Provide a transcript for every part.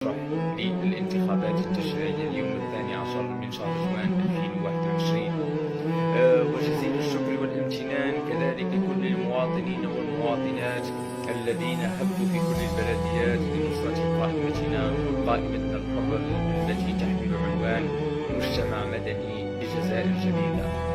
للانتخابات التشريعية اليوم 12 من شهر جوان 2021. وجزيل الشكر والامتنان كذلك لكل المواطنين والمواطنات الذين هبوا في كل البلديات لنصرة قائمتنا الحرة التي تحمل عنوان مجتمع مدني لجزائر جديدة.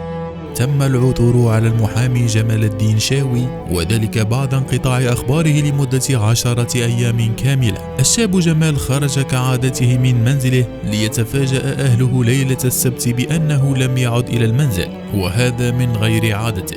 تم العثور على المحامي جمال الدين شاوي، وذلك بعد انقطاع أخباره لمدة 10 أيام كاملة. الشاب جمال خرج كعادته من منزله ليتفاجأ أهله ليلة السبت بأنه لم يعد إلى المنزل، وهذا من غير عادته.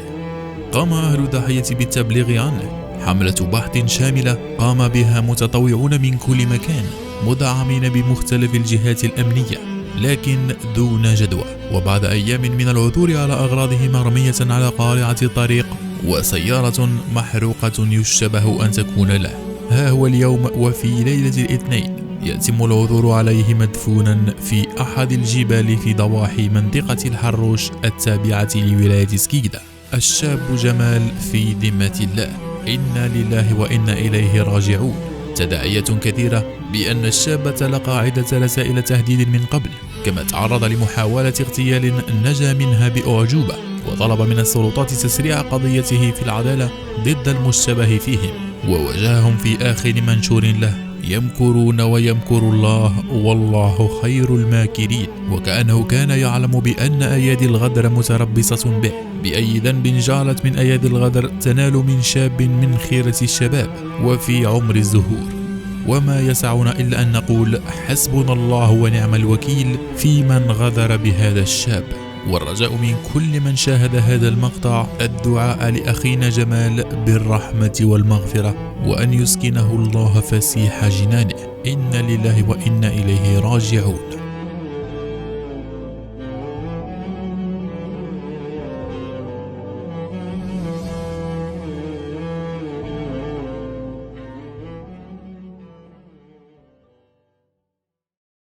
قام أهل الضحية بالتبليغ عنه. حملة بحث شاملة قام بها متطوعون من كل مكان مدعمين بمختلف الجهات الأمنية، لكن دون جدوى. وبعد أيام من العثور على أغراضه مرمية على قارعة الطريق وسيارة محروقة يشتبه أن تكون له، ها هو اليوم وفي ليلة الاثنين يتم العثور عليه مدفونا في أحد الجبال في ضواحي منطقة الحروش التابعة لولاية سكيدا. الشاب جمال في ذمة الله، إنا لله وإنا إليه راجعون. تداعيات كثيرة بأن الشاب تلقى عدة رسائل تهديد من قبل، كما تعرض لمحاولة اغتيال نجا منها بأعجوبة، وطلب من السلطات تسريع قضيته في العدالة ضد المشتبه فيهم. ووجههم في آخر منشور له: يمكرون ويمكر الله والله خير الماكرين. وكأنه كان يعلم بأن أيادي الغدر متربصة به. بأي ذنب جعلت من أيادي الغدر تنال من شاب من خيرة الشباب وفي عمر الزهور؟ وما يسعنا إلا أن نقول حسبنا الله ونعم الوكيل في من غدر بهذا الشاب. والرجاء من كل من شاهد هذا المقطع الدعاء لأخينا جمال بالرحمة والمغفرة، وأن يسكنه الله فسيح جنانه. إنا لله وإنا إليه راجعون.